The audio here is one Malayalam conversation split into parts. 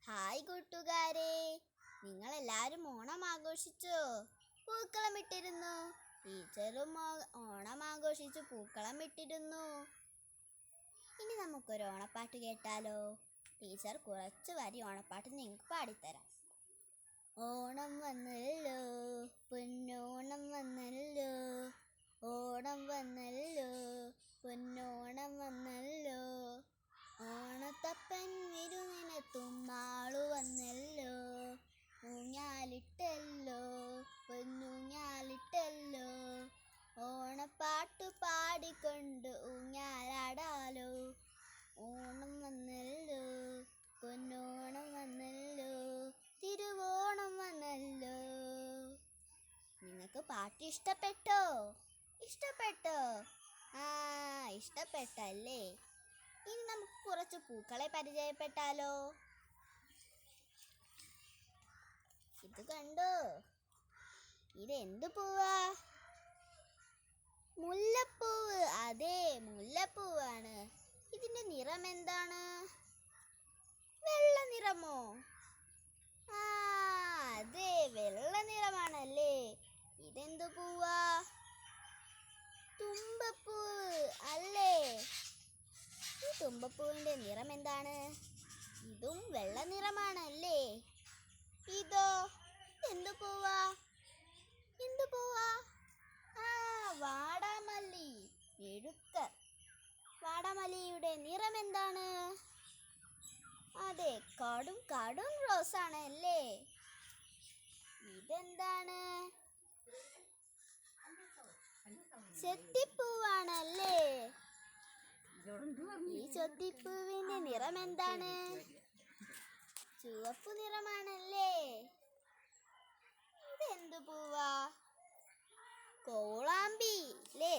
ഹായ് കൂട്ടുകാരെ, നിങ്ങളെല്ലാവരും ഓണം ആഘോഷിച്ചോ? പൂക്കളം ഇട്ടിരുന്നു. ടീച്ചറും ഓണം ആഘോഷിച്ചു പൂക്കളം ഇട്ടിരുന്നു. ഇനി നമുക്കൊരു ഓണപ്പാട്ട് കേട്ടാലോ? ടീച്ചർ കുറച്ച് വരി ഓണപ്പാട്ട് നിങ്ങൾക്ക് പാടിത്തരാം. ഓണം വന്നല്ലോ, പൊന്നോണം വന്നല്ലോ, ഓണം വന്നല്ലോ, പൊന്നോണം വന്നല്ലോ, ഓണത്തപ്പൻ വിരുന്നിനെത്തും നാളു വന്നല്ലോ, ഊഞ്ഞാലിട്ടല്ലോ, പൊന്നൂഞ്ഞാലിട്ടല്ലോ, ഓണപ്പാട്ടു പാടിക്കൊണ്ട് ഊഞ്ഞാലാടാലോ, ഓണം വന്നല്ലോ, പൊന്നോണം വന്നല്ലോ, തിരുവോണം വന്നല്ലോ. നിങ്ങൾക്ക് പാട്ട് ഇഷ്ടപ്പെട്ടോ? ഇഷ്ടപ്പെട്ടല്ലേ? ഇനി നമുക്ക് കുറച്ച് പൂക്കളെ പരിചയപ്പെട്ടാലോ? ഇത് കണ്ടോ? ഇതെന്ത് പൂവാ? മുല്ലപ്പൂവ്. അതെ, മുല്ലപ്പൂവാണ്. ഇതിന്റെ നിറം എന്താണ്? വെള്ള നിറമോ? അതെ, വെള്ള നിറമാണല്ലേ. ഇതെന്ത് പൂവാ? തുമ്പപ്പൂവ് അല്ലേ? ഈ തുമ്പപ്പൂവിന്റെ നിറം എന്താണ്? ഇതും വെള്ള നിറമാണല്ലേ. ഇതോ? എന്ത് പൂവാ? വാടാമല്ലി. എഴുക്കർ. വാടാമല്ലിയുടെ നിറം എന്താണ്? അതെ, കടും റോസാണ് അല്ലേ. ഇതെന്താണ്? ചെത്തിപ്പൂവാണല്ലേ. ഈ ചെത്തിപ്പൂവിന്റെ നിറം എന്താണ്? ചുവപ്പ് നിറമാണല്ലേ. ഇതെന്ത് പൂവാ? കോളാമ്പി അല്ലേ.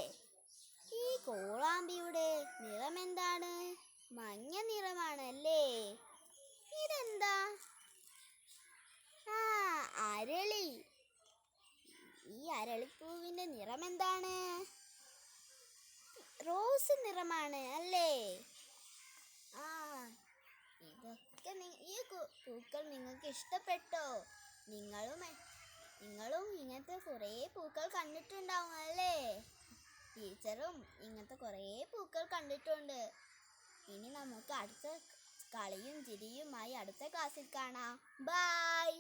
ഈ കോളാമ്പിയുടെ നിറം എന്താണ്? മഞ്ഞ നിറമാണല്ലേ. ഇതെന്താ? അരളി. ഈ അരളിപ്പൂവിന്റെ നിറം എന്താണ്? റോസ് നിറമാണ് അല്ലേ. ഇതൊക്കെ ഈ പൂക്കൾ നിങ്ങൾക്ക് ഇഷ്ടപ്പെട്ടോ? നിങ്ങളും ഇങ്ങനത്തെ കുറേ പൂക്കൾ കണ്ടിട്ടുണ്ടാവും അല്ലേ. ടീച്ചറും ഇങ്ങനത്തെ കുറേ പൂക്കൾ കണ്ടിട്ടുണ്ട്. ഇനി നമുക്ക് അടുത്ത കളിയും ചിരിയുമായി അടുത്ത ക്ലാസ്സിൽ കാണാം. ബൈ.